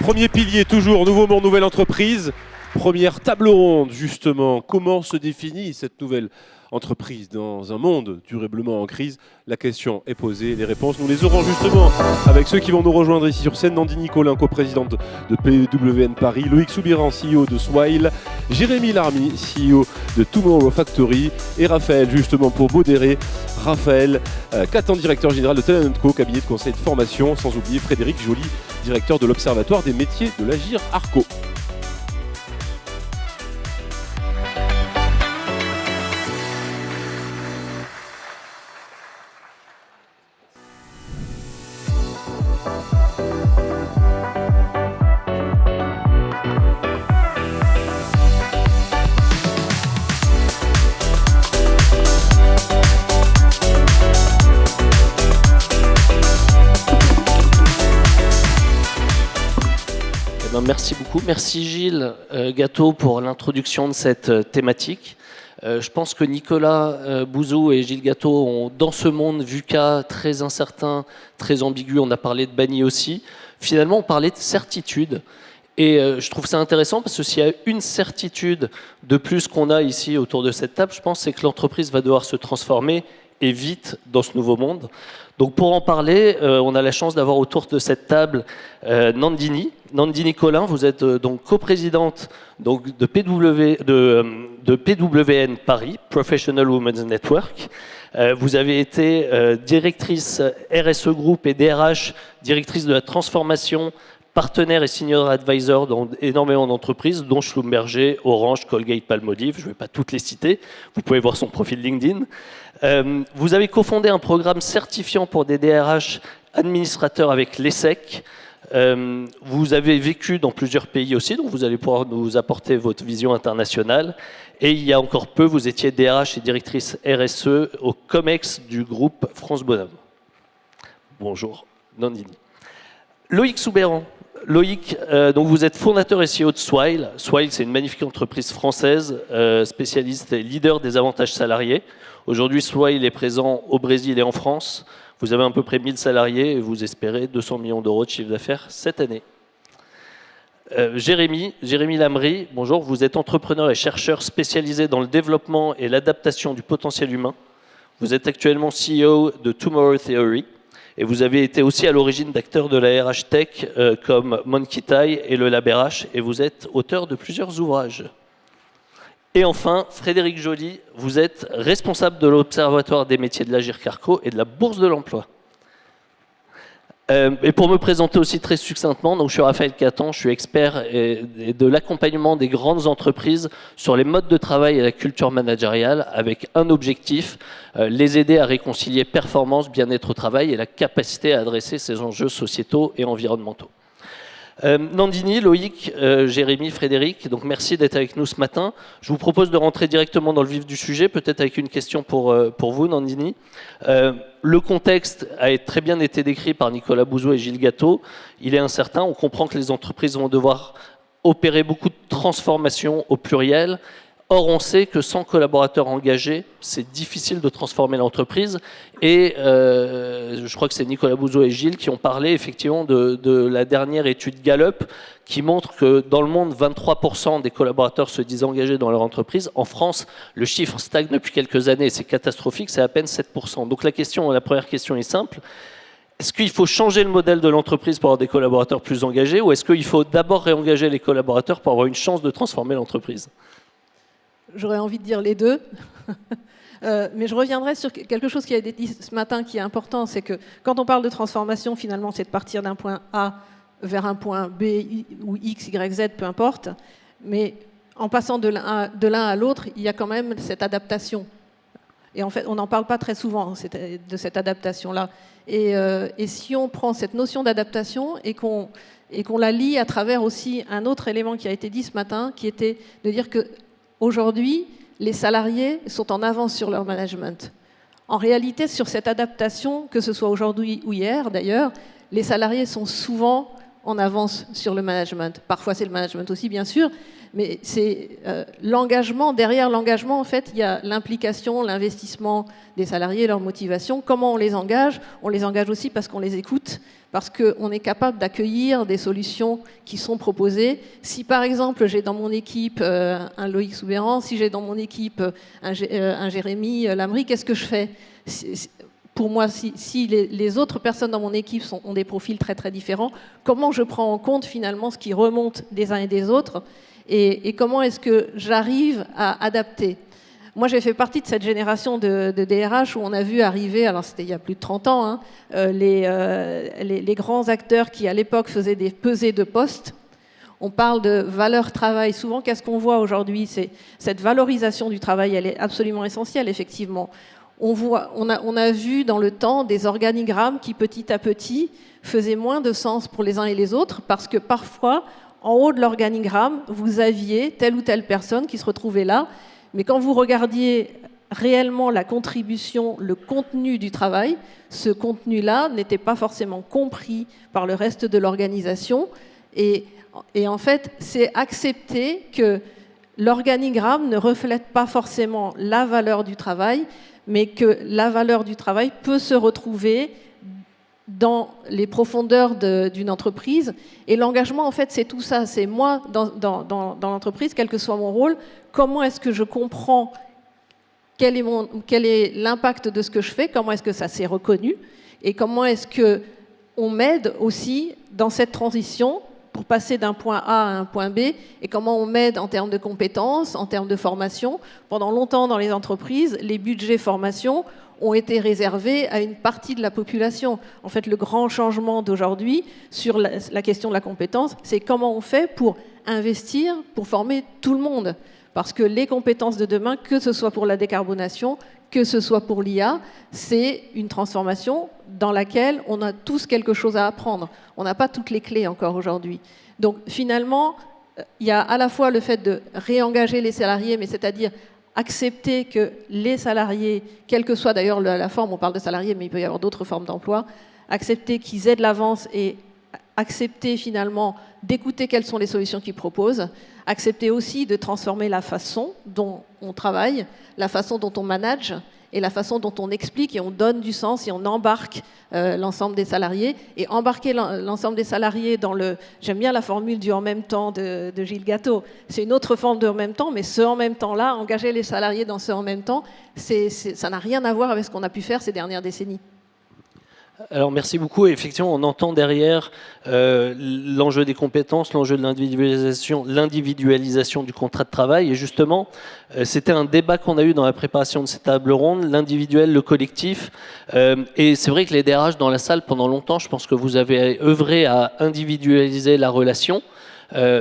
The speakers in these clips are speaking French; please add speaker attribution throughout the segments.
Speaker 1: Premier pilier, toujours, nouveau monde, nouvelle entreprise. Première table ronde, justement. Comment se définit cette nouvelle entreprise dans un monde durablement en crise? La question est posée, les réponses, nous les aurons justement avec ceux qui vont nous rejoindre ici sur scène. Nandini Colin, coprésidente de PWN Paris, Loïc Soubiran, CEO de Swile, Jérémy Larmy, CEO de Tomorrow Factory, et Raphaël, justement, pour modérer, Raphaël Catan, directeur général de Talent & Co, cabinet de conseil de formation, sans oublier Frédéric Joly, directeur de l'Observatoire des métiers de l'Agir Arco.
Speaker 2: Merci beaucoup. Merci Gilles Gâteau pour l'introduction de cette thématique. Je pense que Nicolas Bouzou et Gilles Gâteau ont, dans ce monde VUCA très incertain, très ambigu, on a parlé de banni aussi, finalement on parlait de certitude. Et je trouve ça intéressant parce que s'il y a une certitude de plus qu'on a ici autour de cette table, je pense c'est que l'entreprise va devoir se transformer et vite dans ce nouveau monde. Donc pour en parler, on a la chance d'avoir autour de cette table Nandini Colin. Vous êtes donc coprésidente de PWN Paris, Professional Women's Network. Vous avez été directrice RSE Group et DRH, directrice de la transformation, partenaire et senior advisor dans énormément d'entreprises, dont Schlumberger, Orange, Colgate, Palmolive. Je ne vais pas toutes les citer. Vous pouvez voir son profil LinkedIn. Vous avez cofondé un programme certifiant pour des DRH administrateurs avec l'ESSEC. Vous avez vécu dans plusieurs pays aussi, donc vous allez pouvoir nous apporter votre vision internationale. Et il y a encore peu, vous étiez DRH et directrice RSE au COMEX du groupe France Bonhomme. Bonjour, Nandini. Loïc Soubiran. Loïc, donc vous êtes fondateur et CEO de Swile. Swile, c'est une magnifique entreprise française, spécialiste et leader des avantages salariés. Aujourd'hui, Swile est présent au Brésil et en France. Vous avez à peu près 1000 salariés et vous espérez 200 millions d'euros de chiffre d'affaires cette année. Jérémy Larmy, bonjour. Vous êtes entrepreneur et chercheur spécialisé dans le développement et l'adaptation du potentiel humain. Vous êtes actuellement CEO de Tomorrow Theory. Et vous avez été aussi à l'origine d'acteurs de la RH Tech comme Monkey Tie et le Lab RH, et vous êtes auteur de plusieurs ouvrages. Et enfin, Frédéric Joly, vous êtes responsable de l'Observatoire des métiers de l'Agir Arco et de la Bourse de l'Emploi. Et pour me présenter aussi très succinctement, donc je suis Raphaël Catan, je suis expert de l'accompagnement des grandes entreprises sur les modes de travail et la culture managériale avec un objectif, les aider à réconcilier performance, bien-être au travail et la capacité à adresser ces enjeux sociétaux et environnementaux. Nandini, Loïc, Jérémy, Frédéric, donc merci d'être avec nous ce matin. Je vous propose de rentrer directement dans le vif du sujet, peut-être avec une question pour vous, Nandini. Le contexte a très bien été décrit par Nicolas Bouzou et Gilles Gâteau. Il est incertain, on comprend que les entreprises vont devoir opérer beaucoup de transformations au pluriel. Or, on sait que sans collaborateurs engagés, c'est difficile de transformer l'entreprise. Et je crois que c'est Nicolas Bouzou et Gilles qui ont parlé effectivement de la dernière étude Gallup qui montre que dans le monde, 23% des collaborateurs se disent engagés dans leur entreprise. En France, le chiffre stagne depuis quelques années et c'est catastrophique, c'est à peine 7%. Donc la première question est simple. Est-ce qu'il faut changer le modèle de l'entreprise pour avoir des collaborateurs plus engagés ou est-ce qu'il faut d'abord réengager les collaborateurs pour avoir une chance de transformer l'entreprise ?
Speaker 3: J'aurais envie de dire les deux. Mais je reviendrai sur quelque chose qui a été dit ce matin qui est important, c'est que quand on parle de transformation, finalement, c'est de partir d'un point A vers un point B ou X, Y, Z, peu importe. Mais en passant de l'un à l'autre, il y a quand même cette adaptation. Et en fait, on n'en parle pas très souvent de cette adaptation-là. Et si on prend cette notion d'adaptation et qu'on la lie à travers aussi un autre élément qui a été dit ce matin, qui était de dire que aujourd'hui, les salariés sont en avance sur leur management. En réalité, sur cette adaptation, que ce soit aujourd'hui ou hier d'ailleurs, les salariés sont souvent en avance sur le management. Parfois, c'est le management aussi, bien sûr, mais c'est l'engagement. Derrière l'engagement, en fait, il y a l'implication, l'investissement des salariés, leur motivation. Comment on les engage? On les engage aussi parce qu'on les écoute, parce qu'on est capable d'accueillir des solutions qui sont proposées. Si, par exemple, j'ai dans mon équipe un Loïc Soubéran, si j'ai dans mon équipe un Jérémy Lamry, qu'est-ce que je fais? Pour moi, si les autres personnes dans mon équipe ont des profils très très différents, comment je prends en compte finalement ce qui remonte des uns et des autres et comment est-ce que j'arrive à adapter? Moi, j'ai fait partie de cette génération de DRH où on a vu arriver, alors c'était il y a plus de 30 ans, hein, les grands acteurs qui à l'époque faisaient des pesées de postes. On parle de valeur travail. Souvent, qu'est-ce qu'on voit aujourd'hui? C'est cette valorisation du travail, elle est absolument essentielle, effectivement. On a vu dans le temps des organigrammes qui, petit à petit, faisaient moins de sens pour les uns et les autres, parce que parfois, en haut de l'organigramme, vous aviez telle ou telle personne qui se retrouvait là, mais quand vous regardiez réellement la contribution, le contenu du travail, ce contenu-là n'était pas forcément compris par le reste de l'organisation. Et en fait, c'est accepter que l'organigramme ne reflète pas forcément la valeur du travail, mais que la valeur du travail peut se retrouver dans les profondeurs d'une entreprise. Et l'engagement, en fait, c'est tout ça. C'est moi, dans l'entreprise, quel que soit mon rôle, comment est-ce que je comprends quel est l'impact de ce que je fais, comment est-ce que ça s'est reconnu, et comment est-ce qu'on m'aide aussi dans cette transition pour passer d'un point A à un point B, et comment on m'aide en termes de compétences, en termes de formation. Pendant longtemps, dans les entreprises, les budgets formation ont été réservés à une partie de la population. En fait, le grand changement d'aujourd'hui sur la question de la compétence, c'est comment on fait pour investir, pour former tout le monde. Parce que les compétences de demain, que ce soit pour la décarbonation, que ce soit pour l'IA, c'est une transformation dans laquelle on a tous quelque chose à apprendre. On n'a pas toutes les clés encore aujourd'hui. Donc finalement, il y a à la fois le fait de réengager les salariés, mais c'est-à-dire accepter que les salariés, quelle que soit d'ailleurs la forme, on parle de salariés, mais il peut y avoir d'autres formes d'emploi, accepter qu'ils aient de l'avance et accepter finalement d'écouter quelles sont les solutions qu'ils proposent, accepter aussi de transformer la façon dont on travaille, la façon dont on manage et la façon dont on explique et on donne du sens et on embarque l'ensemble des salariés. Et embarquer l'ensemble des salariés dans le... J'aime bien la formule du « en même temps » de Gilles Gatteau. C'est une autre forme de « en même temps », mais ce « en même temps » là, engager les salariés dans ce « en même temps », ça n'a rien à voir avec ce qu'on a pu faire ces dernières décennies.
Speaker 2: Alors merci beaucoup. Effectivement, on entend derrière l'enjeu des compétences, l'enjeu de l'individualisation du contrat de travail. Et justement, c'était un débat qu'on a eu dans la préparation de cette table ronde, l'individuel, le collectif. Et c'est vrai que les DRH dans la salle, pendant longtemps, je pense que vous avez œuvré à individualiser la relation,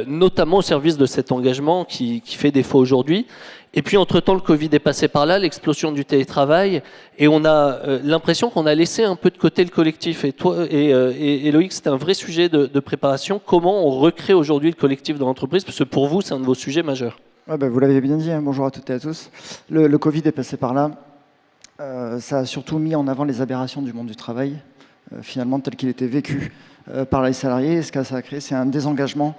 Speaker 2: notamment au service de cet engagement qui fait défaut aujourd'hui. Et puis, entre-temps, le Covid est passé par là, l'explosion du télétravail, et on a l'impression qu'on a laissé un peu de côté le collectif. Et toi, et Loïc, c'était un vrai sujet de préparation. Comment on recrée aujourd'hui le collectif dans l'entreprise? Parce que pour vous, c'est un de vos sujets majeurs.
Speaker 4: Ouais, vous l'avez bien dit, hein. Bonjour à toutes et à tous. Le Covid est passé par là. Ça a surtout mis en avant les aberrations du monde du travail, finalement, tel qu'il était vécu par les salariés. Et ce que ça a créé, c'est un désengagement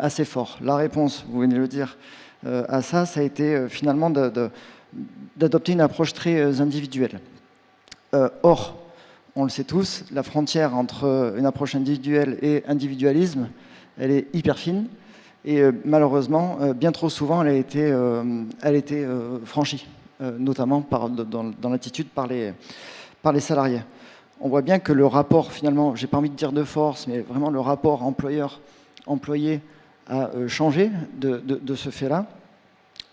Speaker 4: assez fort. La réponse, vous venez de le dire, à ça a été finalement d'adopter une approche très individuelle. Or, on le sait tous, la frontière entre une approche individuelle et individualisme, elle est hyper fine. Et malheureusement, bien trop souvent, elle a été franchie, notamment dans l'attitude par les salariés. On voit bien que le rapport, finalement, j'ai pas envie de dire de force, mais vraiment le rapport employeur-employé a changé de ce fait-là,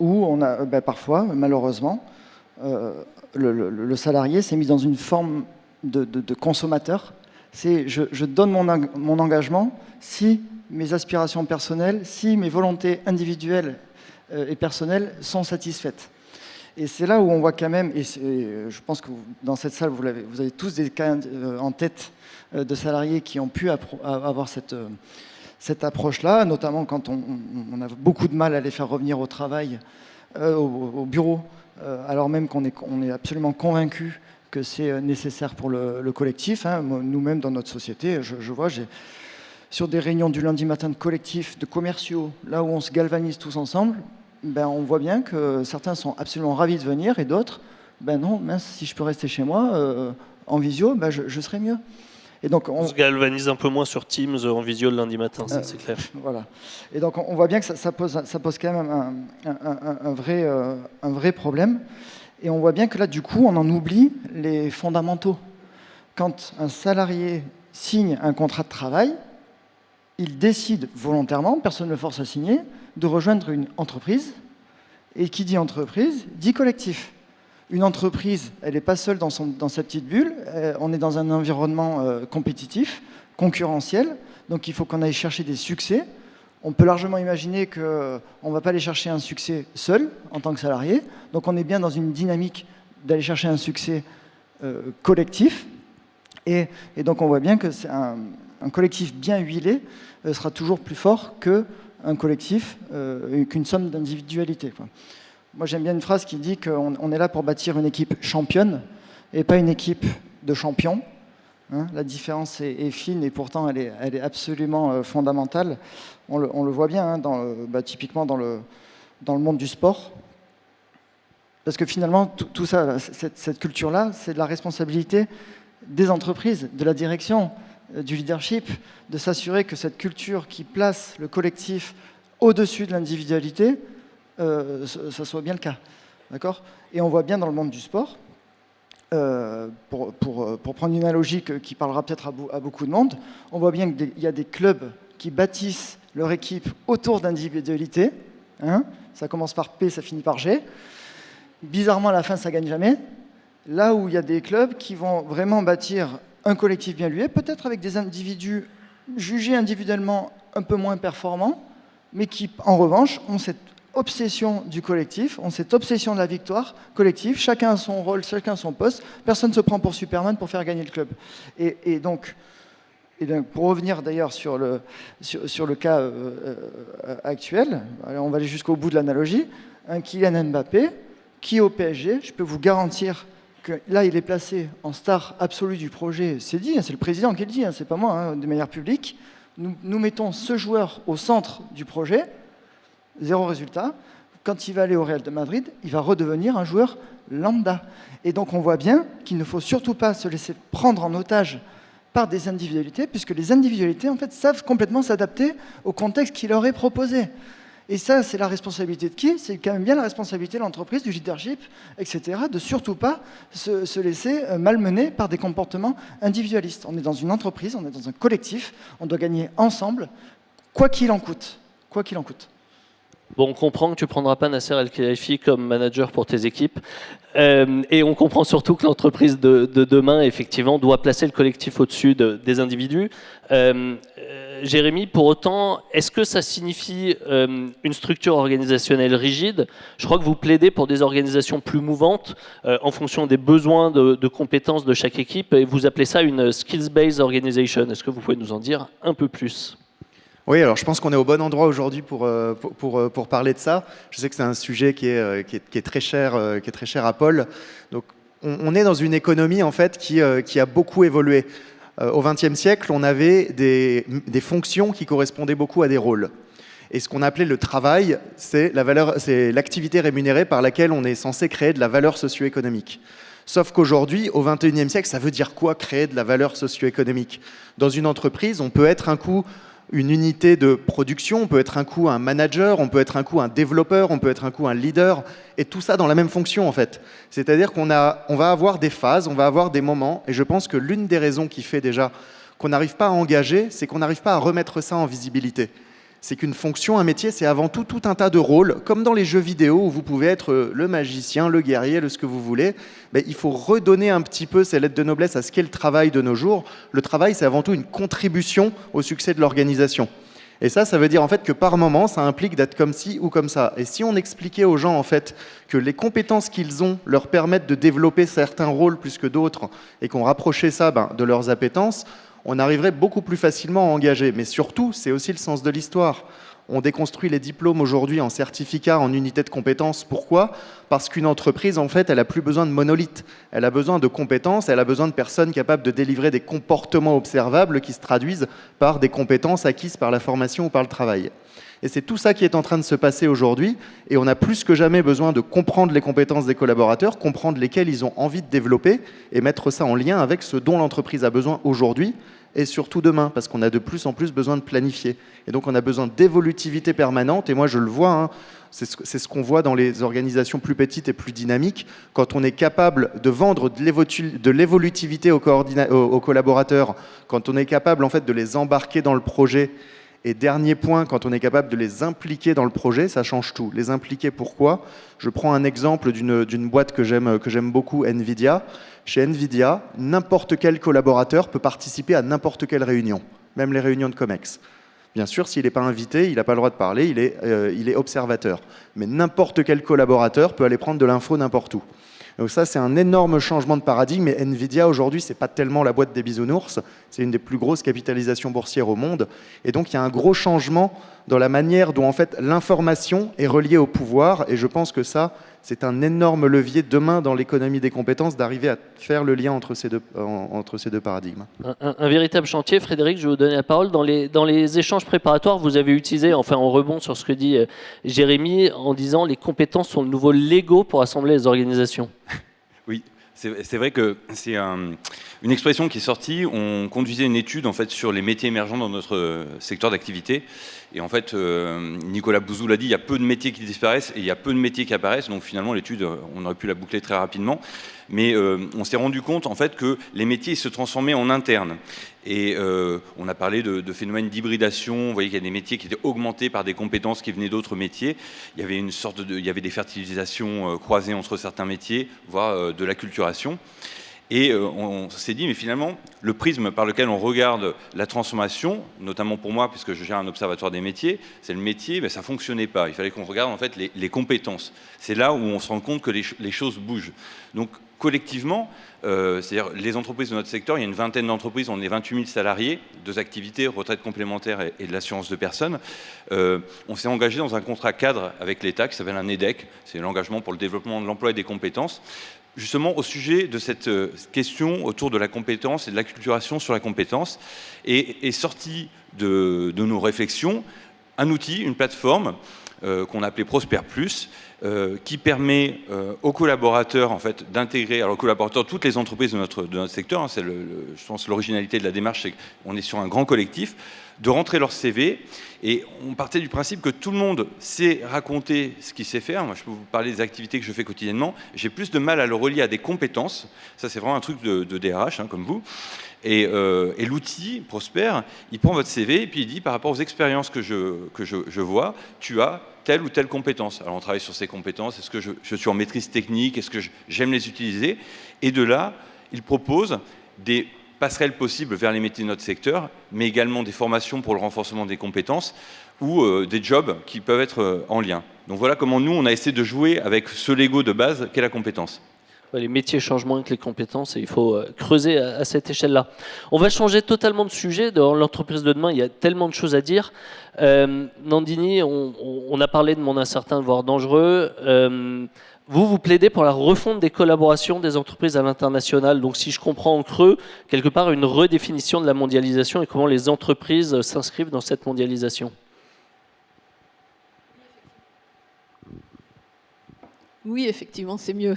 Speaker 4: où on a parfois, malheureusement, le salarié s'est mis dans une forme de consommateur. C'est je donne mon engagement si mes aspirations personnelles, si mes volontés individuelles et personnelles sont satisfaites. Et c'est là où on voit quand même, et je pense que dans cette salle, vous avez tous des cas en tête de salariés qui ont pu avoir cette approche-là, notamment quand on a beaucoup de mal à les faire revenir au travail, au bureau, alors même qu'on est absolument convaincu que c'est nécessaire pour le collectif. Hein. Nous-mêmes, dans notre société, je vois, sur des réunions du lundi matin de collectifs, de commerciaux, là où on se galvanise tous ensemble, ben, on voit bien que certains sont absolument ravis de venir et d'autres, ben non, mince, si je peux rester chez moi en visio, ben je serai mieux. Et donc
Speaker 2: on se galvanise un peu moins sur Teams en visio le lundi matin, ça c'est clair.
Speaker 4: Voilà. Et donc on voit bien que ça pose quand même un vrai problème. Et on voit bien que là, du coup, on en oublie les fondamentaux. Quand un salarié signe un contrat de travail, il décide volontairement, personne ne le force à signer, de rejoindre une entreprise. Et qui dit entreprise, dit collectif. Une entreprise, elle n'est pas seule dans sa petite bulle, on est dans un environnement compétitif, concurrentiel, donc il faut qu'on aille chercher des succès. On peut largement imaginer qu'on ne va pas aller chercher un succès seul, en tant que salarié, donc on est bien dans une dynamique d'aller chercher un succès collectif, et donc on voit bien que c'est un collectif bien huilé sera toujours plus fort qu'un collectif, qu'une somme d'individualité. Moi, j'aime bien une phrase qui dit qu'on est là pour bâtir une équipe championne et pas une équipe de champions. Hein, la différence est fine et pourtant elle est absolument fondamentale. On le voit bien hein, typiquement dans le monde du sport. Parce que finalement, tout ça, cette culture-là, c'est de la responsabilité des entreprises, de la direction, du leadership, de s'assurer que cette culture qui place le collectif au-dessus de l'individualité, ça soit bien le cas. D'accord ? Et on voit bien dans le monde du sport, pour prendre une analogie qui parlera peut-être à beaucoup de monde, on voit bien qu'il y a des clubs qui bâtissent leur équipe autour d'individualité. Hein, ça commence par P, ça finit par G. Bizarrement, à la fin, ça ne gagne jamais. Là où il y a des clubs qui vont vraiment bâtir un collectif bien huilé, peut-être avec des individus jugés individuellement un peu moins performants, mais qui, en revanche, ont cette obsession du collectif, ont cette obsession de la victoire collective, chacun a son rôle, chacun a son poste, personne ne se prend pour Superman pour faire gagner le club. Et donc, pour revenir d'ailleurs sur le cas actuel, on va aller jusqu'au bout de l'analogie, un Kylian Mbappé qui est au PSG, je peux vous garantir que là il est placé en star absolue du projet, c'est dit, c'est le président qui le dit, c'est pas moi, hein, de manière publique, nous mettons ce joueur au centre du projet, zéro résultat. Quand il va aller au Real de Madrid, il va redevenir un joueur lambda. Et donc on voit bien qu'il ne faut surtout pas se laisser prendre en otage par des individualités, puisque les individualités en fait savent complètement s'adapter au contexte qui leur est proposé. Et ça, c'est la responsabilité de qui ? C'est quand même bien la responsabilité de l'entreprise, du leadership, etc., de surtout pas se laisser malmener par des comportements individualistes. On est dans une entreprise, on est dans un collectif, on doit gagner ensemble, quoi qu'il en coûte. Quoi qu'il en coûte.
Speaker 2: Bon, on comprend que tu ne prendras pas Nasser El-Khelaifi comme manager pour tes équipes. Et on comprend surtout que l'entreprise de demain, effectivement, doit placer le collectif au-dessus des individus. Jérémy, pour autant, est-ce que ça signifie une structure organisationnelle rigide ? Je crois que vous plaidez pour des organisations plus mouvantes en fonction des besoins de compétences de chaque équipe. Et vous appelez ça une skills-based organization. Est-ce que vous pouvez nous en dire un peu plus ?
Speaker 5: Oui, alors je pense qu'on est au bon endroit aujourd'hui pour parler de ça. Je sais que c'est un sujet qui est très cher à Paul. Donc, on est dans une économie en fait qui a beaucoup évolué. Au XXe siècle, on avait des fonctions qui correspondaient beaucoup à des rôles. Et ce qu'on appelait le travail, c'est l'activité rémunérée par laquelle on est censé créer de la valeur socio-économique. Sauf qu'aujourd'hui, au XXIe siècle, ça veut dire quoi créer de la valeur socio-économique ? Dans une entreprise, on peut être un coup une unité de production, on peut être un coup un manager, on peut être un coup un développeur, on peut être un coup un leader, et tout ça dans la même fonction en fait. C'est-à-dire on va avoir des phases, on va avoir des moments, et je pense que l'une des raisons qui fait déjà qu'on n'arrive pas à engager, c'est qu'on n'arrive pas à remettre ça en visibilité. C'est qu'une fonction, un métier, c'est avant tout un tas de rôles, comme dans les jeux vidéo où vous pouvez être le magicien, le guerrier, ce que vous voulez. Mais il faut redonner un petit peu ces lettres de noblesse à ce qu'est le travail de nos jours. Le travail, c'est avant tout une contribution au succès de l'organisation. Et ça veut dire en fait que par moment, ça implique d'être comme ci ou comme ça. Et si on expliquait aux gens en fait que les compétences qu'ils ont leur permettent de développer certains rôles plus que d'autres et qu'on rapprochait ça de leurs appétences, on arriverait beaucoup plus facilement à engager. Mais surtout, c'est aussi le sens de l'histoire. On déconstruit les diplômes aujourd'hui en certificats, en unités de compétences. Pourquoi ? Parce qu'une entreprise, en fait, elle n'a plus besoin de monolithes. Elle a besoin de compétences, elle a besoin de personnes capables de délivrer des comportements observables qui se traduisent par des compétences acquises par la formation ou par le travail. Et c'est tout ça qui est en train de se passer aujourd'hui. Et on a plus que jamais besoin de comprendre les compétences des collaborateurs, comprendre lesquelles ils ont envie de développer et mettre ça en lien avec ce dont l'entreprise a besoin aujourd'hui et surtout demain, parce qu'on a de plus en plus besoin de planifier. Et donc on a besoin d'évolutivité permanente. Et moi, je le vois, hein, c'est ce qu'on voit dans les organisations plus petites et plus dynamiques. Quand on est capable de vendre de l'évolutivité aux collaborateurs, quand on est capable en fait, de les embarquer dans le projet. Et dernier point, quand on est capable de les impliquer dans le projet, ça change tout. Les impliquer, pourquoi ? Je prends un exemple d'une boîte que j'aime beaucoup, NVIDIA. Chez NVIDIA, n'importe quel collaborateur peut participer à n'importe quelle réunion, même les réunions de COMEX. Bien sûr, s'il n'est pas invité, il n'a pas le droit de parler, il est observateur. Mais n'importe quel collaborateur peut aller prendre de l'info n'importe où. Donc ça, c'est un énorme changement de paradigme. Et NVIDIA, aujourd'hui, ce n'est pas tellement la boîte des bisounours. C'est une des plus grosses capitalisations boursières au monde. Et donc, il y a un gros changement dans la manière dont, en fait, l'information est reliée au pouvoir. Et je pense que ça, c'est un énorme levier demain dans l'économie des compétences d'arriver à faire le lien entre ces deux paradigmes.
Speaker 2: Un véritable chantier. Frédéric, je vais vous donner la parole. Dans les échanges préparatoires, vous avez utilisé, enfin on rebond sur ce que dit Jérémy, en disant les compétences sont le nouveau Lego pour assembler les organisations.
Speaker 6: Oui, c'est vrai que c'est une expression qui est sortie. On conduisait une étude en fait, sur les métiers émergents dans notre secteur d'activité. Et en fait, Nicolas Bouzou l'a dit, il y a peu de métiers qui disparaissent et il y a peu de métiers qui apparaissent. Donc finalement, l'étude, on aurait pu la boucler très rapidement. Mais on s'est rendu compte en fait, que les métiers se transformaient en interne. Et on a parlé de phénomènes d'hybridation. Vous voyez qu'il y a des métiers qui étaient augmentés par des compétences qui venaient d'autres métiers. Il y avait il y avait des fertilisations croisées entre certains métiers, voire de l'acculturation. Et on s'est dit, mais finalement, le prisme par lequel on regarde la transformation, notamment pour moi, puisque je gère un observatoire des métiers, c'est le métier, mais ça ne fonctionnait pas. Il fallait qu'on regarde en fait les compétences. C'est là où on se rend compte que les choses bougent. Donc, collectivement, c'est-à-dire les entreprises de notre secteur, il y a une vingtaine d'entreprises, on est 28 000 salariés, 2 activités, retraite complémentaire et de l'assurance de personnes. On s'est engagé dans un contrat cadre avec l'État qui s'appelle un EDEC, c'est l'engagement pour le développement de l'emploi et des compétences, justement au sujet de cette question autour de la compétence et de l'acculturation sur la compétence, et est sorti de nos réflexions un outil, une plateforme qu'on a appelée Prosper Plus, qui permet aux collaborateurs en fait, d'intégrer, alors aux collaborateurs, toutes les entreprises de notre secteur, hein, c'est je pense l'originalité de la démarche, c'est qu'on est sur un grand collectif, de rentrer leur CV, et on partait du principe que tout le monde sait raconter ce qu'il sait faire. Moi, je peux vous parler des activités que je fais quotidiennement. J'ai plus de mal à le relier à des compétences. Ça, c'est vraiment un truc de DRH, hein, comme vous. Et l'outil Prosper, il prend votre CV et puis il dit, par rapport aux expériences que je vois, tu as telle ou telle compétence. Alors, on travaille sur ces compétences. Est-ce que je suis en maîtrise technique? Est-ce que j'aime les utiliser? Et de là, il propose des passerelles possibles vers les métiers de notre secteur, mais également des formations pour le renforcement des compétences ou des jobs qui peuvent être en lien. Donc voilà comment nous, on a essayé de jouer avec ce Lego de base qu'est la compétence.
Speaker 2: Les métiers changent moins que les compétences et il faut creuser à cette échelle-là. On va changer totalement de sujet. Dans l'entreprise de demain, il y a tellement de choses à dire. Nandini, on a parlé de monde incertain, voire dangereux. Vous plaidez pour la refonte des collaborations des entreprises à l'international. Donc, si je comprends en creux, quelque part, une redéfinition de la mondialisation et comment les entreprises s'inscrivent dans cette mondialisation.
Speaker 3: Oui, effectivement, c'est mieux.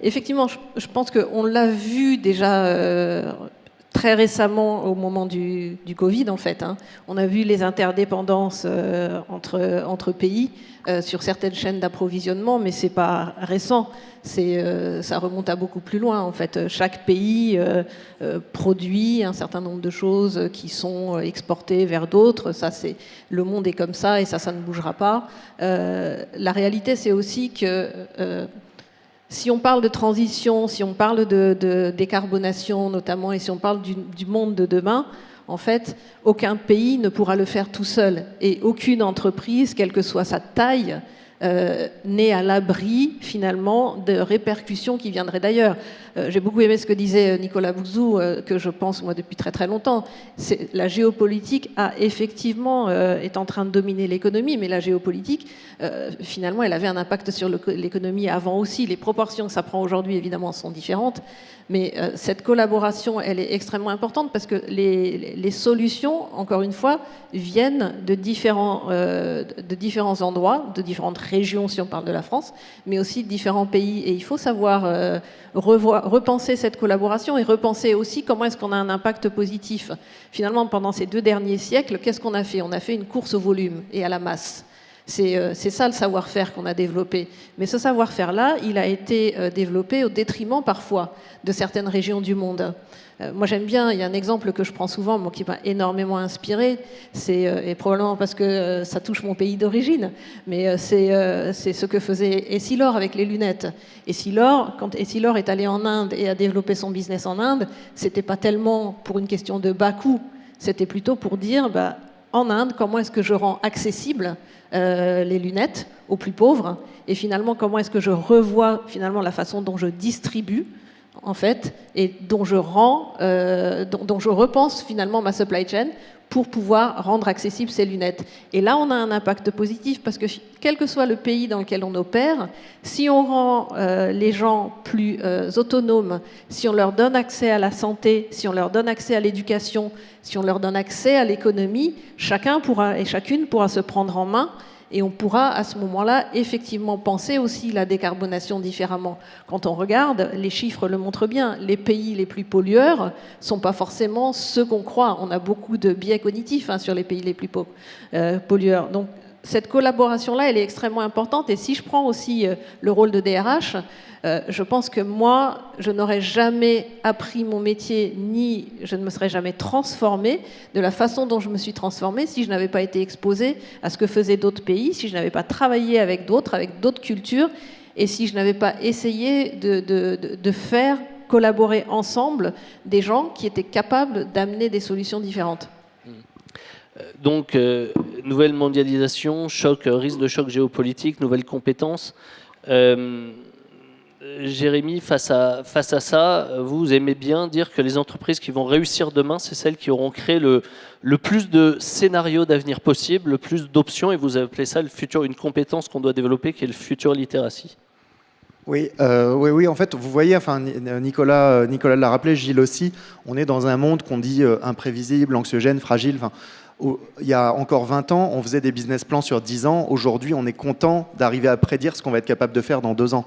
Speaker 3: Effectivement, je pense qu'on l'a vu déjà très récemment au moment du Covid, en fait. Hein. On a vu les interdépendances entre pays sur certaines chaînes d'approvisionnement, mais c'est pas récent. Ça remonte à beaucoup plus loin. En fait, chaque pays produit un certain nombre de choses qui sont exportées vers d'autres. Ça, le monde est comme ça et ça ne bougera pas. La réalité, c'est aussi que si on parle de transition, si on parle de décarbonation notamment, et si on parle du monde de demain, en fait, aucun pays ne pourra le faire tout seul. Et aucune entreprise, quelle que soit sa taille, n'est à l'abri finalement de répercussions qui viendraient d'ailleurs. J'ai beaucoup aimé ce que disait Nicolas Bouzou, que je pense moi depuis très très longtemps. La géopolitique effectivement est en train de dominer l'économie, mais la géopolitique finalement elle avait un impact sur l'économie avant aussi. Les proportions que ça prend aujourd'hui évidemment sont différentes, mais cette collaboration elle est extrêmement importante parce que les solutions, encore une fois, viennent de différents endroits, de différentes régions si on parle de la France, mais aussi de différents pays. Et il faut savoir repenser cette collaboration et repenser aussi comment est-ce qu'on a un impact positif. Finalement, pendant ces 2 derniers siècles, qu'est-ce qu'on a fait? On a fait une course au volume et à la masse. C'est ça le savoir-faire qu'on a développé. Mais ce savoir-faire-là, il a été développé au détriment parfois de certaines régions du monde. Moi j'aime bien, il y a un exemple que je prends souvent, moi, qui m'a énormément inspiré, et probablement parce que ça touche mon pays d'origine, mais c'est ce que faisait Essilor avec les lunettes. Quand Essilor est allé en Inde et a développé son business en Inde, c'était pas tellement pour une question de bas coût, c'était plutôt pour dire, en Inde, comment est-ce que je rends accessible les lunettes aux plus pauvres, et finalement comment est-ce que je revois finalement la façon dont je distribue en fait, et dont je repense finalement ma supply chain pour pouvoir rendre accessibles ces lunettes. Et là, on a un impact positif parce que quel que soit le pays dans lequel on opère, si on rend les gens plus autonomes, si on leur donne accès à la santé, si on leur donne accès à l'éducation, si on leur donne accès à l'économie, chacun pourra et chacune pourra se prendre en main. Et on pourra à ce moment-là effectivement penser aussi la décarbonation différemment. Quand on regarde, les chiffres le montrent bien, les pays les plus pollueurs ne sont pas forcément ceux qu'on croit. On a beaucoup de biais cognitifs sur les pays les plus pollueurs. Donc cette collaboration-là, elle est extrêmement importante. Et si je prends aussi le rôle de DRH, je pense que moi, je n'aurais jamais appris mon métier, ni je ne me serais jamais transformée de la façon dont je me suis transformée si je n'avais pas été exposée à ce que faisaient d'autres pays, si je n'avais pas travaillé avec d'autres cultures, et si je n'avais pas essayé de faire collaborer ensemble des gens qui étaient capables d'amener des solutions différentes.
Speaker 2: Donc, nouvelle mondialisation, risque de choc géopolitique, nouvelles compétences. Jérémy, face à ça, vous aimez bien dire que les entreprises qui vont réussir demain, c'est celles qui auront créé le plus de scénarios d'avenir possibles, le plus d'options, et vous appelez ça une compétence qu'on doit développer, qui est le future literacy.
Speaker 5: Oui, en fait, vous voyez, Nicolas l'a rappelé, Gilles aussi, on est dans un monde qu'on dit imprévisible, anxiogène, fragile. Il y a encore 20 ans, on faisait des business plans sur 10 ans. Aujourd'hui, on est content d'arriver à prédire ce qu'on va être capable de faire dans 2 ans.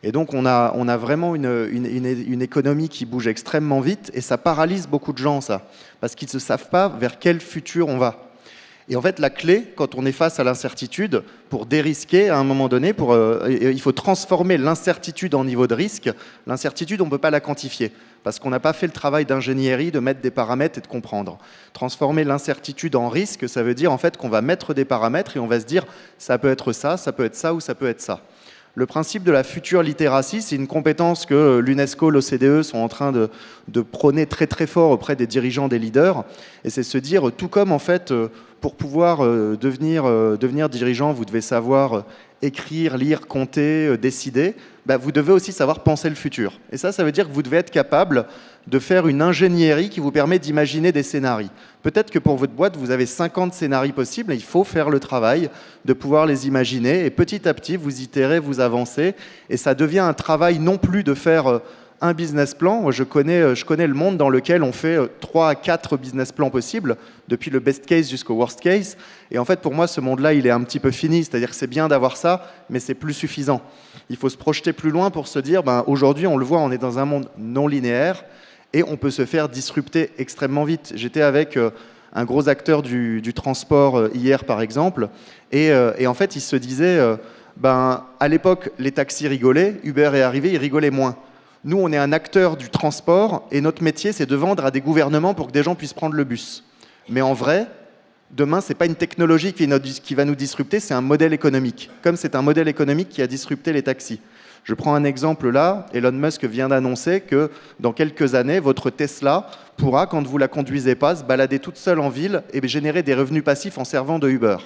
Speaker 5: Et donc, on a vraiment une économie qui bouge extrêmement vite, et ça paralyse beaucoup de gens, ça, parce qu'ils ne savent pas vers quel futur on va. Et en fait, la clé, quand on est face à l'incertitude, pour dérisquer à un moment donné, il faut transformer l'incertitude en niveau de risque. L'incertitude, on ne peut pas la quantifier, parce qu'on n'a pas fait le travail d'ingénierie, de mettre des paramètres et de comprendre. Transformer l'incertitude en risque, ça veut dire en fait qu'on va mettre des paramètres et on va se dire ça peut être ça ou ça peut être ça. Le principe de la future littératie, c'est une compétence que l'UNESCO, l'OCDE sont en train de prôner très très fort auprès des dirigeants, des leaders. Et c'est se dire, tout comme en fait, pour pouvoir devenir dirigeant, vous devez savoir écrire, lire, compter, décider, vous devez aussi savoir penser le futur. Et ça veut dire que vous devez être capable de faire une ingénierie qui vous permet d'imaginer des scénarios. Peut-être que pour votre boîte, vous avez 50 scénarios possibles, et il faut faire le travail de pouvoir les imaginer. Et petit à petit, vous itérez, vous avancez, et ça devient un travail non plus de faire un business plan. Moi, je connais le monde dans lequel on fait 3 à 4 business plans possibles, depuis le best case jusqu'au worst case. Et en fait, pour moi, ce monde-là, il est un petit peu fini. C'est-à-dire que c'est bien d'avoir ça, mais c'est plus suffisant. Il faut se projeter plus loin pour se dire, aujourd'hui, on le voit, on est dans un monde non linéaire, et on peut se faire disrupter extrêmement vite. J'étais avec un gros acteur du transport hier, par exemple, et en fait, il se disait, à l'époque, les taxis rigolaient, Uber est arrivé, ils rigolaient moins. Nous, on est un acteur du transport, et notre métier, c'est de vendre à des gouvernements pour que des gens puissent prendre le bus. Mais en vrai, demain, ce n'est pas une technologie qui va nous disrupter, c'est un modèle économique, comme c'est un modèle économique qui a disrupté les taxis. Je prends un exemple là, Elon Musk vient d'annoncer que dans quelques années, votre Tesla pourra, quand vous ne la conduisez pas, se balader toute seule en ville et générer des revenus passifs en servant de Uber.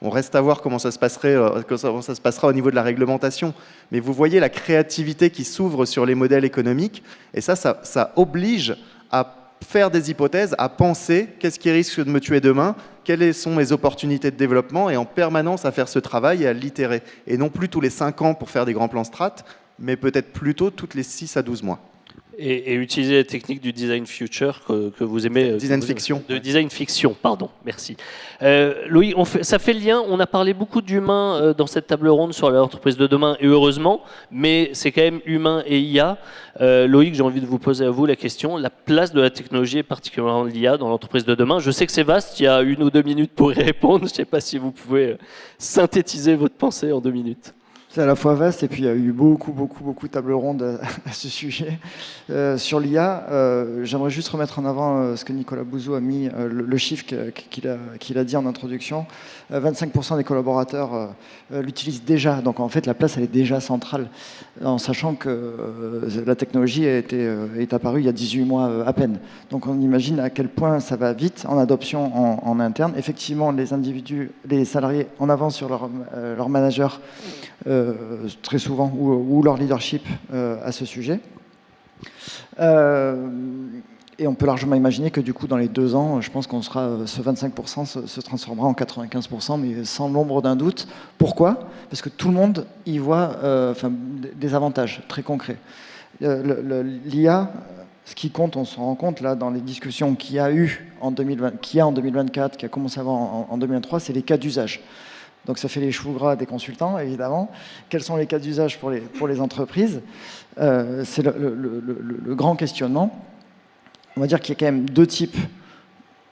Speaker 5: On reste à voir comment ça se passera au niveau de la réglementation. Mais vous voyez la créativité qui s'ouvre sur les modèles économiques. Et ça oblige à faire des hypothèses, à penser qu'est-ce qui risque de me tuer demain, quelles sont mes opportunités de développement, et en permanence à faire ce travail et à l'itérer. Et non plus tous les 5 ans pour faire des grands plans strat, mais peut-être plutôt toutes les 6 à 12 mois.
Speaker 2: Et utiliser la technique du design future que vous aimez.
Speaker 5: Design fiction.
Speaker 2: De design fiction, pardon, merci. Loïc, ça fait le lien, on a parlé beaucoup d'humains dans cette table ronde sur l'entreprise de demain, et heureusement, mais c'est quand même humain et IA. Loïc, j'ai envie de vous poser à vous la question, la place de la technologie et particulièrement l'IA dans l'entreprise de demain. Je sais que c'est vaste, il y a 1 ou 2 minutes pour y répondre, je ne sais pas si vous pouvez synthétiser votre pensée en 2 minutes.
Speaker 4: C'est à la fois vaste et puis il y a eu beaucoup de tables rondes à ce sujet. Sur l'IA, j'aimerais juste remettre en avant ce que Nicolas Bouzou a mis, le chiffre qu'il a dit en introduction. 25% des collaborateurs l'utilisent déjà, donc en fait la place elle est déjà centrale, en sachant que la technologie est apparue il y a 18 mois à peine. Donc on imagine à quel point ça va vite en adoption en interne. Effectivement, les salariés en avance sur leur manager très souvent, ou leur leadership à ce sujet. Et on peut largement imaginer que du coup, dans les 2 ans, je pense qu'on sera, ce 25% se transformera en 95%, mais sans l'ombre d'un doute. Pourquoi? Parce que tout le monde y voit des avantages très concrets. L'IA, ce qui compte, on se rend compte là dans les discussions qu'il y a en 2024, qui a commencé à avoir en 2023, c'est les cas d'usage. Donc ça fait les cheveux gras des consultants, évidemment. Quels sont les cas d'usage pour les entreprises? C'est le grand questionnement. On va dire qu'il y a quand même 2 types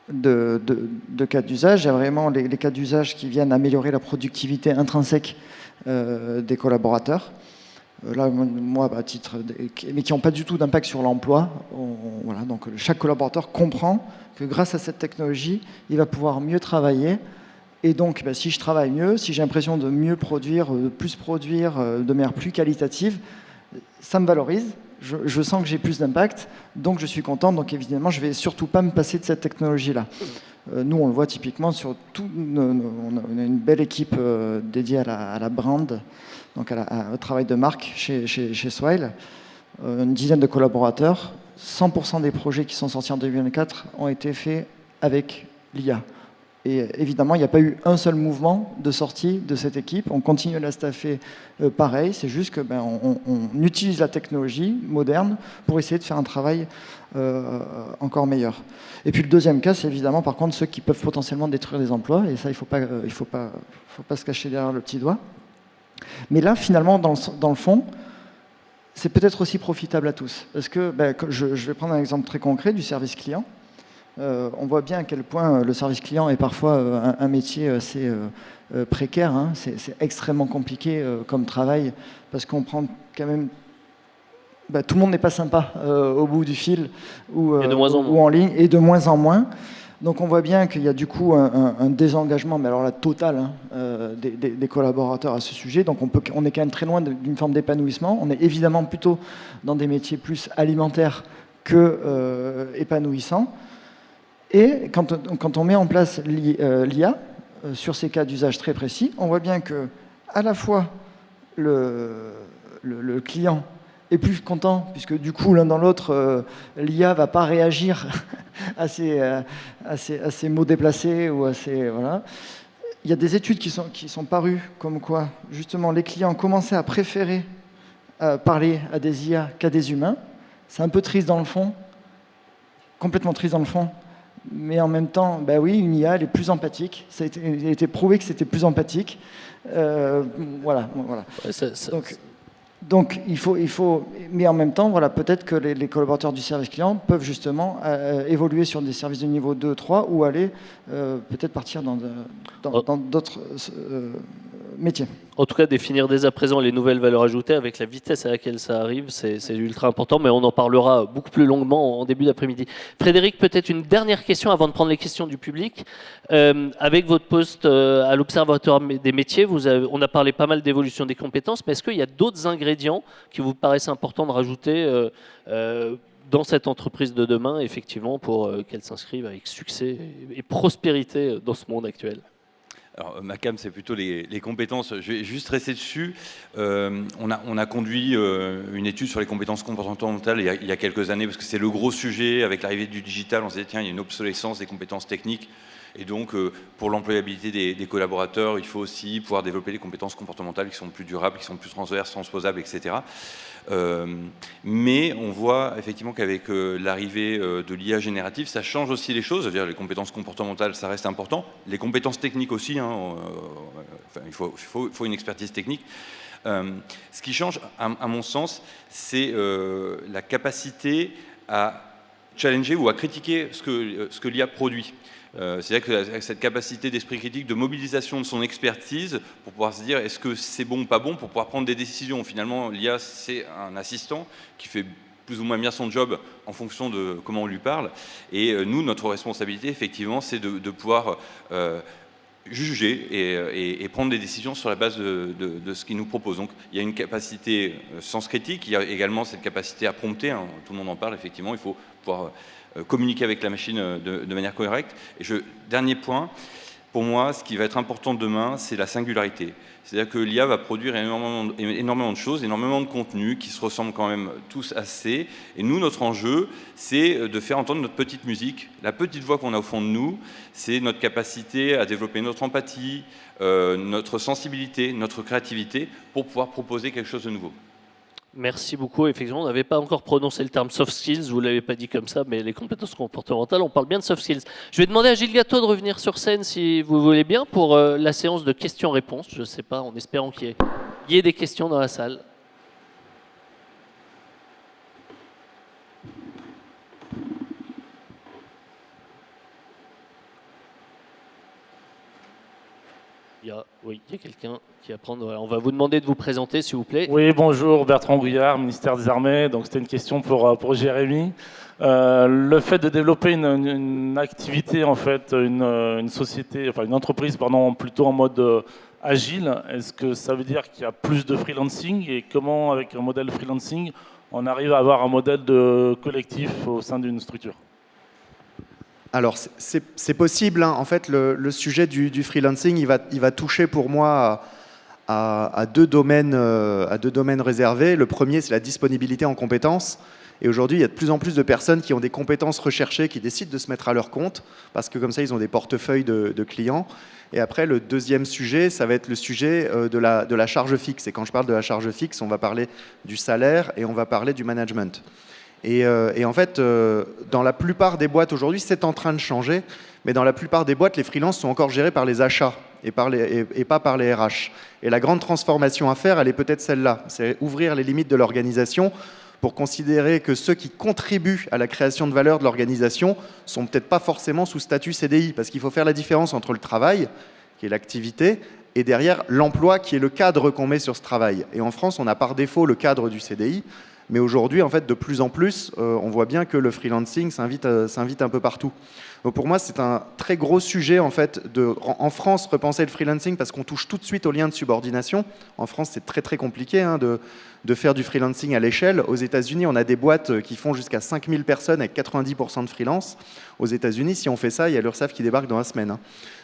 Speaker 4: de cas d'usage. Il y a vraiment les cas d'usage qui viennent améliorer la productivité intrinsèque des collaborateurs. Là, moi, à titre, mais qui n'ont pas du tout d'impact sur l'emploi. Voilà, donc chaque collaborateur comprend que grâce à cette technologie, il va pouvoir mieux travailler. Et donc, si je travaille mieux, si j'ai l'impression de mieux produire, de plus produire, de manière plus qualitative, ça me valorise. Je sens que j'ai plus d'impact, donc je suis content. Donc évidemment, je ne vais surtout pas me passer de cette technologie-là. Nous, on le voit typiquement sur tout. On a une belle équipe dédiée à la brand, donc au travail de marque chez Swile. Une dizaine de collaborateurs. 100% des projets qui sont sortis en 2024 ont été faits avec l'IA. Et évidemment, il n'y a pas eu un seul mouvement de sortie de cette équipe. On continue à la staffer pareil. C'est juste que on utilise la technologie moderne pour essayer de faire un travail encore meilleur. Et puis le deuxième cas, c'est évidemment par contre ceux qui peuvent potentiellement détruire des emplois. Et ça, il faut pas se cacher derrière le petit doigt. Mais là, finalement, dans le fond, c'est peut-être aussi profitable à tous. Parce que je vais prendre un exemple très concret du service client. On voit bien à quel point le service client est parfois un métier assez précaire. Hein. C'est extrêmement compliqué comme travail parce qu'on prend quand même... tout le monde n'est pas sympa au bout du fil ou en ligne, et de moins en moins. Donc on voit bien qu'il y a du coup un désengagement, mais alors là total, des collaborateurs à ce sujet. Donc on est quand même très loin d'une forme d'épanouissement. On est évidemment plutôt dans des métiers plus alimentaires que épanouissants. Et quand on met en place l'IA sur ces cas d'usage très précis, on voit bien que à la fois le client est plus content, puisque du coup, l'un dans l'autre, l'IA ne va pas réagir à ces mots déplacés ou à ces... Voilà. Il y a des études qui sont parues comme quoi, justement, les clients commençaient à préférer parler à des IA qu'à des humains. C'est un peu triste dans le fond, complètement triste dans le fond. Mais en même temps, oui, une IA, elle est plus empathique. Ça a été prouvé que c'était plus empathique. Voilà. Donc il faut, mais en même temps, voilà, peut-être que les collaborateurs du service client peuvent justement évoluer sur des services de niveau 2, 3 ou aller peut-être partir dans d'autres métiers.
Speaker 2: En tout cas, définir dès à présent les nouvelles valeurs ajoutées avec la vitesse à laquelle ça arrive, c'est ultra important, mais on en parlera beaucoup plus longuement en début d'après-midi. Frédéric, peut-être une dernière question avant de prendre les questions du public. Avec votre poste à l'Observatoire des métiers, on a parlé pas mal d'évolution des compétences, mais est-ce qu'il y a d'autres ingrédients qui vous paraissent importants de rajouter dans cette entreprise de demain, effectivement, pour qu'elle s'inscrive avec succès et prospérité dans ce monde actuel?
Speaker 6: Alors, ma cam, c'est plutôt les compétences. Je vais juste rester dessus. On a conduit une étude sur les compétences comportementales il y a quelques années, parce que c'est le gros sujet. Avec l'arrivée du digital, on s'est dit, tiens, il y a une obsolescence des compétences techniques. Et donc, pour l'employabilité des collaborateurs, il faut aussi pouvoir développer des compétences comportementales qui sont plus durables, qui sont plus transverses, transposables, etc. Mais on voit effectivement qu'avec l'arrivée de l'IA générative, ça change aussi les choses. C'est-à-dire les compétences comportementales, ça reste important. Les compétences techniques aussi, hein, enfin, il faut une expertise technique. Ce qui change, à mon sens, c'est la capacité à challenger ou à critiquer ce que l'IA produit. C'est-à-dire que cette capacité d'esprit critique, de mobilisation de son expertise pour pouvoir se dire est-ce que c'est bon ou pas bon, pour pouvoir prendre des décisions. Finalement, l'IA, c'est un assistant qui fait plus ou moins bien son job en fonction de comment on lui parle. Et nous, notre responsabilité, effectivement, c'est de pouvoir juger et prendre des décisions sur la base de ce qu'il nous propose. Donc il y a une capacité sens critique, il y a également cette capacité à prompter, hein, tout le monde en parle, effectivement, il faut pouvoir communiquer avec la machine de manière correcte. Et dernier point, pour moi, ce qui va être important demain, c'est la singularité. C'est-à-dire que l'IA va produire énormément de choses, énormément de contenus qui se ressemblent quand même tous assez. Et nous, notre enjeu, c'est de faire entendre notre petite musique. La petite voix qu'on a au fond de nous, c'est notre capacité à développer notre empathie, notre sensibilité, notre créativité, pour pouvoir proposer quelque chose de nouveau.
Speaker 2: Merci beaucoup. Effectivement, on n'avait pas encore prononcé le terme soft skills, vous ne l'avez pas dit comme ça, mais les compétences comportementales, on parle bien de soft skills. Je vais demander à Gilles Gâteau de revenir sur scène, si vous voulez bien, pour la séance de questions-réponses. Je ne sais pas, en espérant qu'il y ait des questions dans la salle. Il y a quelqu'un qui va prendre. On va vous demander de vous présenter, s'il vous plaît.
Speaker 7: Oui, bonjour, Bertrand Brouillard, ministère des Armées. Donc, c'était une question pour Jérémy. Le fait de développer une activité, en fait, une société, enfin une entreprise, pardon, plutôt en mode agile, est-ce que ça veut dire qu'il y a plus de freelancing? Et comment, avec un modèle freelancing, on arrive à avoir un modèle de collectif au sein d'une structure?
Speaker 5: Alors, c'est possible, hein. En fait, le sujet du freelancing, il va toucher pour moi à deux domaines réservés. Le premier, c'est la disponibilité en compétences. Et aujourd'hui, il y a de plus en plus de personnes qui ont des compétences recherchées, qui décident de se mettre à leur compte, parce que comme ça, ils ont des portefeuilles de clients. Et après, le deuxième sujet, ça va être le sujet de la charge fixe. Et quand je parle de la charge fixe, on va parler du salaire et on va parler du management. Et en fait, dans la plupart des boîtes aujourd'hui, c'est en train de changer, mais dans la plupart des boîtes, les freelances sont encore gérés par les achats et pas par les RH. Et la grande transformation à faire, elle est peut-être celle-là, c'est ouvrir les limites de l'organisation pour considérer que ceux qui contribuent à la création de valeur de l'organisation sont peut-être pas forcément sous statut CDI, parce qu'il faut faire la différence entre le travail, qui est l'activité, et derrière l'emploi, qui est le cadre qu'on met sur ce travail. Et en France, on a par défaut le cadre du CDI. Mais aujourd'hui, en fait, de plus en plus, on voit bien que le freelancing s'invite un peu partout. Donc pour moi, c'est un très gros sujet, en fait, en France, repenser le freelancing, parce qu'on touche tout de suite aux liens de subordination. En France, c'est très, très compliqué hein, de faire du freelancing à l'échelle. Aux États-Unis, on a des boîtes qui font jusqu'à 5000 personnes avec 90% de freelance. Aux États-Unis, si on fait ça, il y a l'URSSAF qui débarque dans la semaine. Hein.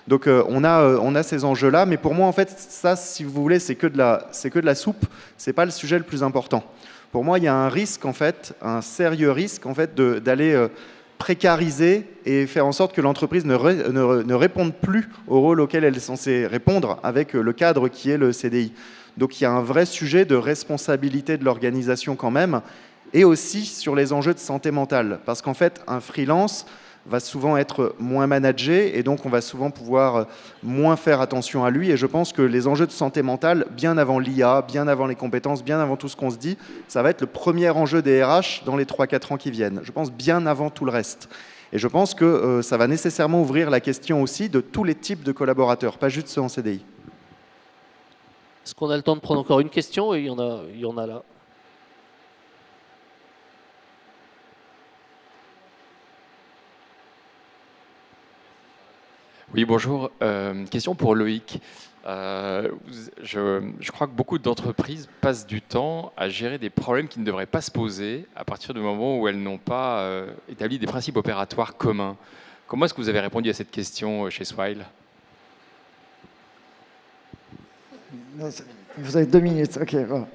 Speaker 5: Donc on a ces enjeux-là. Mais pour moi, en fait, ça, si vous voulez, c'est que de la soupe. C'est pas le sujet le plus important. Pour moi, il y a un risque, en fait, un sérieux risque, en fait, d'aller précariser et faire en sorte que l'entreprise ne réponde plus au rôle auquel elle est censée répondre avec le cadre qui est le CDI. Donc, il y a un vrai sujet de responsabilité de l'organisation quand même, et aussi sur les enjeux de santé mentale. Parce qu'en fait, un freelance va souvent être moins managé et donc on va souvent pouvoir moins faire attention à lui. Et je pense que les enjeux de santé mentale, bien avant l'IA, bien avant les compétences, bien avant tout ce qu'on se dit, ça va être le premier enjeu des RH dans les 3-4 ans qui viennent. Je pense bien avant tout le reste. Et je pense que ça va nécessairement ouvrir la question aussi de tous les types de collaborateurs, pas juste ceux en CDI.
Speaker 2: Est-ce qu'on a le temps de prendre encore une question? Il y en a là.
Speaker 8: Oui, bonjour. Question pour Loïc. Je crois que beaucoup d'entreprises passent du temps à gérer des problèmes qui ne devraient pas se poser à partir du moment où elles n'ont pas établi des principes opératoires communs. Comment est-ce que vous avez répondu à cette question chez Swile?
Speaker 4: Vous avez 2 minutes, ok. Bon.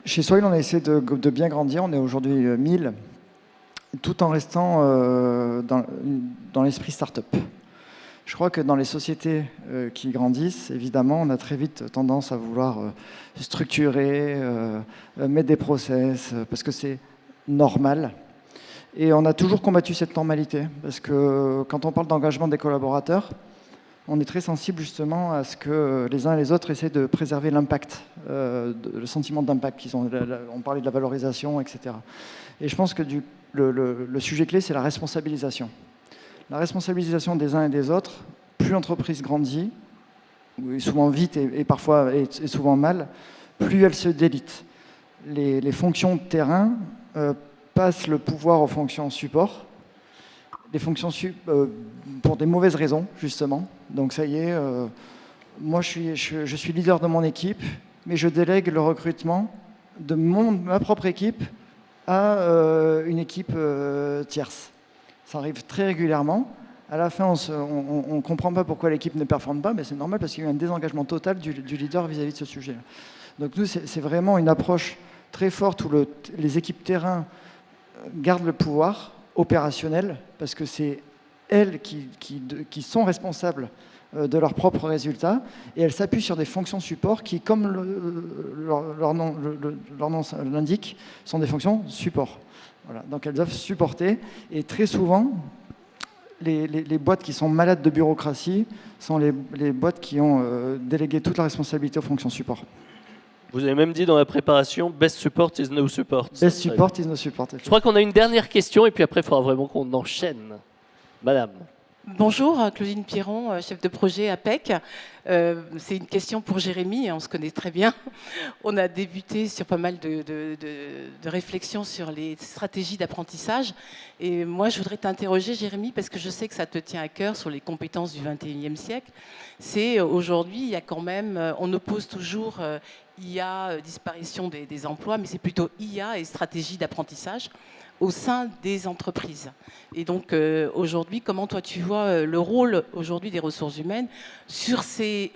Speaker 4: Chez Soil, on a essayé de bien grandir. On est aujourd'hui 1000, tout en restant dans l'esprit start-up. Je crois que dans les sociétés qui grandissent, évidemment, on a très vite tendance à vouloir structurer, mettre des process, parce que c'est normal. Et on a toujours combattu cette normalité, parce que quand on parle d'engagement des collaborateurs, on est très sensible justement à ce que les uns et les autres essaient de préserver l'impact, le sentiment d'impact qu'ils ont. On parlait de la valorisation, etc. Et je pense que le sujet clé, c'est la responsabilisation. La responsabilisation des uns et des autres, plus l'entreprise grandit, souvent vite et parfois et souvent mal, plus elle se délite. Les fonctions de terrain passent le pouvoir aux fonctions support, les fonctions pour des mauvaises raisons, justement. Donc ça y est, moi je suis leader de mon équipe, mais je délègue le recrutement de ma propre équipe à une équipe tierce. Ça arrive très régulièrement. À la fin, on ne comprend pas pourquoi l'équipe ne performe pas, mais c'est normal parce qu'il y a eu un désengagement total du leader vis-à-vis de ce sujet. Donc nous, c'est vraiment une approche très forte où les équipes terrain gardent le pouvoir opérationnel, parce que c'est elles qui sont responsables de leurs propres résultats, et elles s'appuient sur des fonctions support qui, comme leur nom l'indique, sont des fonctions support. Voilà. Donc elles doivent supporter, et très souvent, les boîtes qui sont malades de bureaucratie sont les boîtes qui ont délégué toute la responsabilité aux fonctions support.
Speaker 2: Vous avez même dit dans la préparation, best support is no support.
Speaker 4: Best support is no support.
Speaker 2: Je crois qu'on a une dernière question et puis après il faudra vraiment qu'on enchaîne. Madame.
Speaker 9: Bonjour, Claudine Pierron, chef de projet APEC. C'est une question pour Jérémy, on se connaît très bien. On a débuté sur pas mal de réflexions sur les stratégies d'apprentissage. Et moi, je voudrais t'interroger, Jérémy, parce que je sais que ça te tient à cœur sur les compétences du 21e siècle. C'est aujourd'hui, il y a quand même, on oppose toujours IA, disparition des emplois, mais c'est plutôt IA et stratégie d'apprentissage au sein des entreprises. Et donc aujourd'hui, comment toi tu vois le rôle aujourd'hui des ressources humaines sur cette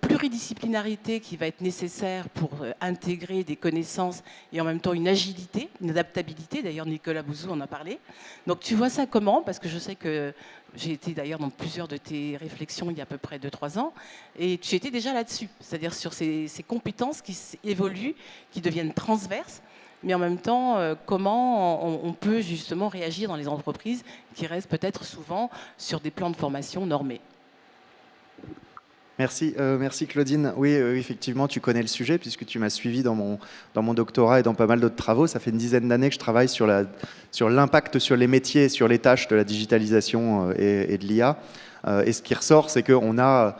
Speaker 9: pluridisciplinarité qui va être nécessaire pour intégrer des connaissances et en même temps une agilité, une adaptabilité. D'ailleurs, Nicolas Bouzou en a parlé. Donc tu vois ça comment? Parce que je sais que j'ai été d'ailleurs dans plusieurs de tes réflexions il y a à peu près 2-3 ans, et tu étais déjà là-dessus, c'est-à-dire sur ces compétences qui évoluent, qui deviennent transverses, mais en même temps, comment on peut justement réagir dans les entreprises qui restent peut-être souvent sur des plans de formation normés.
Speaker 5: Merci Claudine. Oui, effectivement, tu connais le sujet puisque tu m'as suivi dans mon doctorat et dans pas mal d'autres travaux. Ça fait une dizaine d'années que je travaille sur l'impact sur les métiers, sur les tâches de la digitalisation et de l'IA. Et ce qui ressort, c'est qu'on a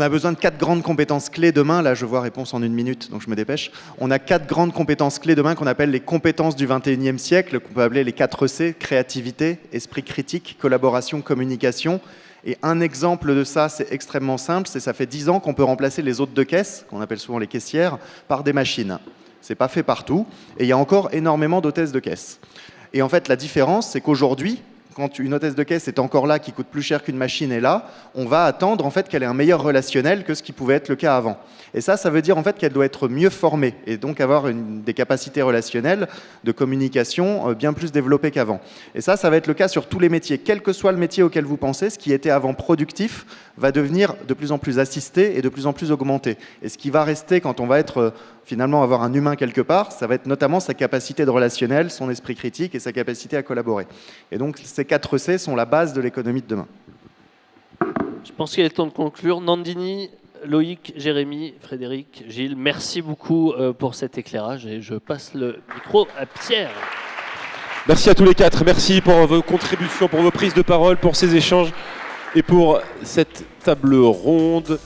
Speaker 5: besoin de 4 grandes compétences clés demain. Là, je vois réponse en 1 minute, donc je me dépêche. On a 4 grandes compétences clés demain qu'on appelle les compétences du 21e siècle, qu'on peut appeler les 4 C, créativité, esprit critique, collaboration, communication. Et un exemple de ça, c'est extrêmement simple, c'est ça fait 10 ans qu'on peut remplacer les hôtes de caisse, qu'on appelle souvent les caissières, par des machines. C'est pas fait partout, et il y a encore énormément d'hôtesses de caisse. Et en fait, la différence, c'est qu'aujourd'hui, quand une hôtesse de caisse est encore là, qui coûte plus cher qu'une machine est là, on va attendre en fait qu'elle ait un meilleur relationnel que ce qui pouvait être le cas avant. Et ça veut dire en fait qu'elle doit être mieux formée et donc avoir des capacités relationnelles de communication bien plus développées qu'avant. Et ça va être le cas sur tous les métiers. Quel que soit le métier auquel vous pensez, ce qui était avant productif va devenir de plus en plus assisté et de plus en plus augmenté. Et ce qui va rester quand on va être finalement avoir un humain quelque part, ça va être notamment sa capacité de relationnel, son esprit critique et sa capacité à collaborer. Et donc ces 4 C sont la base de l'économie de demain.
Speaker 2: Je pense qu'il est temps de conclure. Nandini, Loïc, Jérémy, Frédéric, Gilles, merci beaucoup pour cet éclairage et je passe le micro à Pierre.
Speaker 1: Merci à tous les 4, merci pour vos contributions, pour vos prises de parole, pour ces échanges et pour cette table ronde.